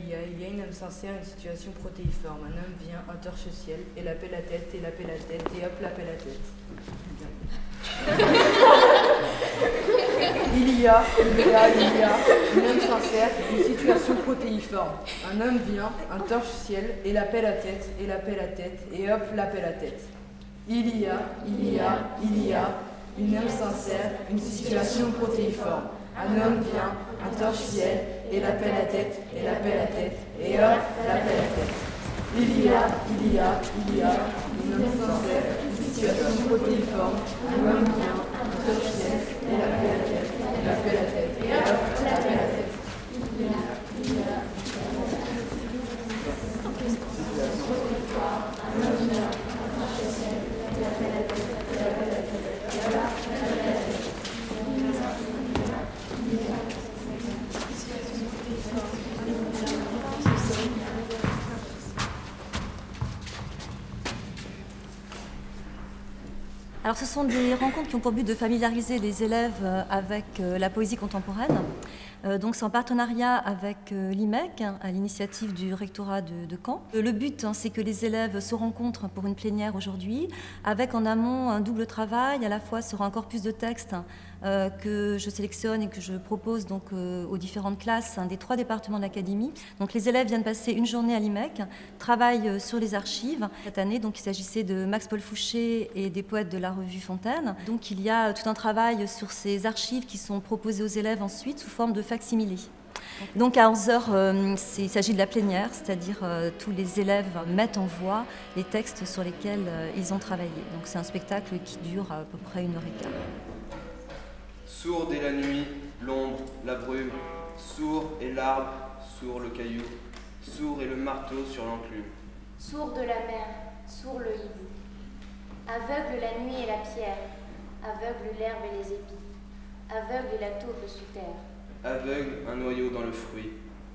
il y a une âme sincère, une situation protéiforme. Un homme vient, un torche ciel, et l'appelle la tête, et l'appelle la tête, et hop, l'appelle la tête. Il y a une âme sincère, une situation protéiforme. Un homme vient, un torche ciel, et l'appelle la tête, et l'appelle la tête, et hop, l'appelle la tête. Il y a une âme sincère, une situation protéiforme. Un homme vient, un torche ciel, et l'appelle la tête, et l'appelle la tête, et hop, l'appelle la tête. Il y a une âme sincère, une situation protéiforme. Un homme vient, un torche ciel, et l'appelle la tête, et l'appelle la tête, et hop, l'appelle la tête. Alors ce sont des rencontres qui ont pour but de familiariser les élèves avec la poésie contemporaine. Donc c'est en partenariat avec l'IMEC, à l'initiative du rectorat de Caen. Le but, c'est que les élèves se rencontrent pour une plénière aujourd'hui, avec en amont un double travail, à la fois sur un corpus de textes que je sélectionne et que je propose donc aux différentes classes des 3 départements de l'académie. Donc les élèves viennent passer une journée à l'IMEC, travaillent sur les archives. Cette année, donc, il s'agissait de Max-Paul Fouché et des poètes de la revue Fontaine. Donc il y a tout un travail sur ces archives qui sont proposées aux élèves ensuite sous forme de facsimilé. Donc à 11h, il s'agit de la plénière, c'est-à-dire tous les élèves mettent en voix les textes sur lesquels ils ont travaillé. Donc c'est un spectacle qui dure à peu près 1h15. Sourde est la nuit, l'ombre, la brume, sourd est l'arbre, sourd le caillou, sourd est le marteau sur l'enclume. Sourde la mer, sourd le hibou. Aveugle la nuit et la pierre, aveugle l'herbe et les épis, aveugle la taupe sous terre. Aveugle un noyau dans le fruit,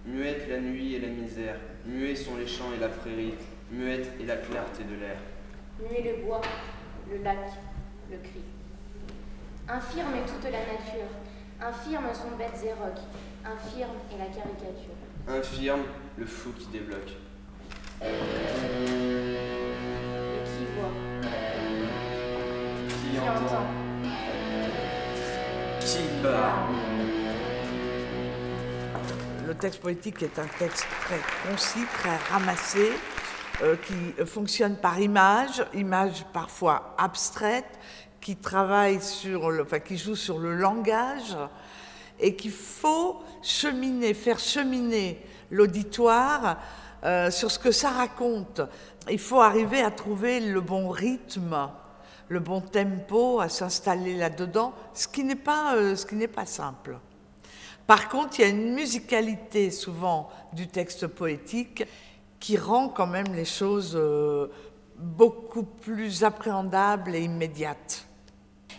muette la nuit et la misère, muets sont les champs et la prairie, muette est la clarté de l'air. Muet le bois, le lac, le cri. Infirme est toute la nature, infirme sont bêtes et rocs, infirme est la caricature. Infirme, le fou qui débloque. Et qui voit, Qui entend, qui bat. Le texte poétique est un texte très concis, très ramassé, qui fonctionne par images parfois abstraites, qui travaille qui joue sur le langage, et qu'il faut faire cheminer l'auditoire sur ce que ça raconte. Il faut arriver à trouver le bon rythme, le bon tempo, à s'installer là-dedans, ce qui n'est pas simple. Par contre, il y a une musicalité souvent du texte poétique qui rend quand même les choses beaucoup plus appréhendables et immédiates.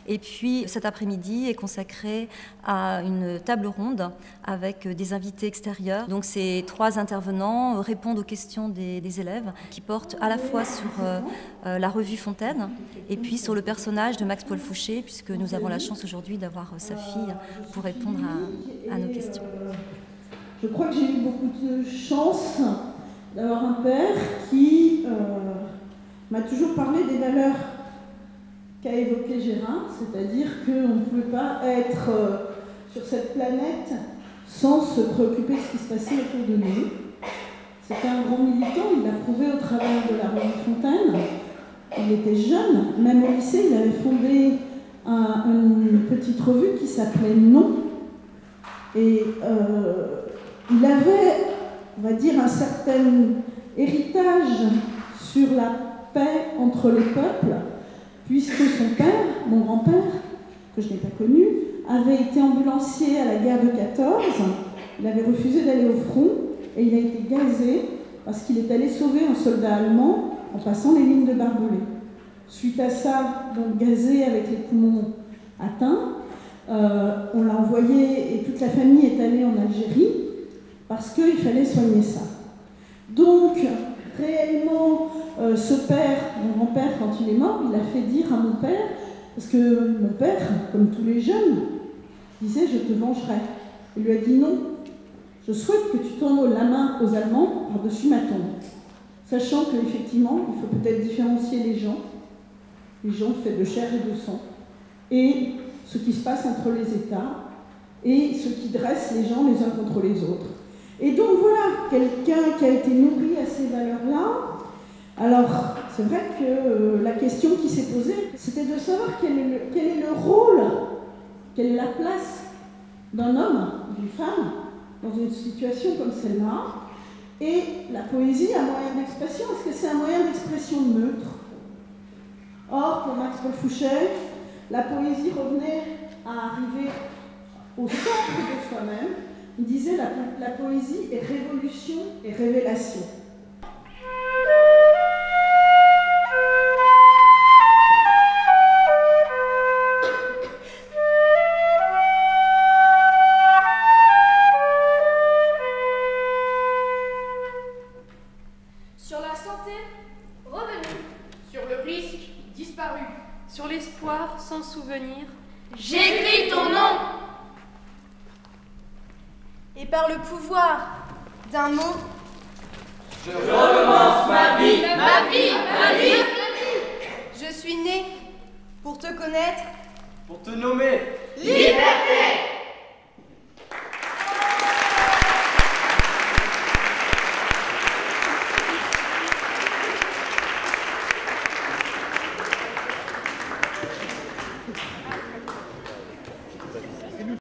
Et puis cet après-midi est consacré à une table ronde avec des invités extérieurs. Donc ces 3 intervenants répondent aux questions des élèves qui portent à la fois sur la revue Fontaine et puis sur le personnage de Max-Paul Fouché, puisque nous avons la chance aujourd'hui d'avoir sa fille pour répondre à nos questions. Je crois que j'ai eu beaucoup de chance d'avoir un père qui m'a toujours parlé des valeurs qu'a évoqué Gérard, c'est-à-dire qu'on ne pouvait pas être sur cette planète sans se préoccuper de ce qui se passait autour de nous. C'était un grand militant, il l'a prouvé au travers de la revue Fontaine. Il était jeune, même au lycée, il avait fondé une petite revue qui s'appelait Non. Et il avait, on va dire, un certain héritage sur la paix entre les peuples, puisque son père, mon grand-père, que je n'ai pas connu, avait été ambulancier à la guerre de 14. Il avait refusé d'aller au front et il a été gazé parce qu'il est allé sauver un soldat allemand en passant les lignes de barbelés. Suite à ça, donc gazé avec les poumons atteints, on l'a envoyé et toute la famille est allée en Algérie parce qu'il fallait soigner ça. Donc, réellement, ce père, mon grand-père, quand il est mort, il a fait dire à mon père, parce que mon père, comme tous les jeunes, disait « je te vengerai ». Il lui a dit non. Je souhaite que tu tends la main aux Allemands par-dessus ma tombe, sachant qu'effectivement, il faut peut-être différencier les gens faits de chair et de sang, et ce qui se passe entre les États, et ce qui dresse les gens les uns contre les autres. Et donc voilà, quelqu'un qui a été nourri à ces valeurs-là. Alors, c'est vrai que la question qui s'est posée, c'était de savoir quel est le rôle, quelle est la place d'un homme, d'une femme, dans une situation comme celle-là. Et la poésie, un moyen d'expression, est-ce que c'est un moyen d'expression neutre? Or, pour Max Paul Fouchet, la poésie revenait à arriver au centre de soi-même. Il disait la poésie est révolution et révélation. Sur la santé, revenu. Sur le risque, disparu. Sur l'espoir, sans souvenir. J'écris ton nom. Et par le pouvoir d'un mot, Je recommence ma vie. Ma vie. je suis né pour te connaître. Pour te nommer Liberté.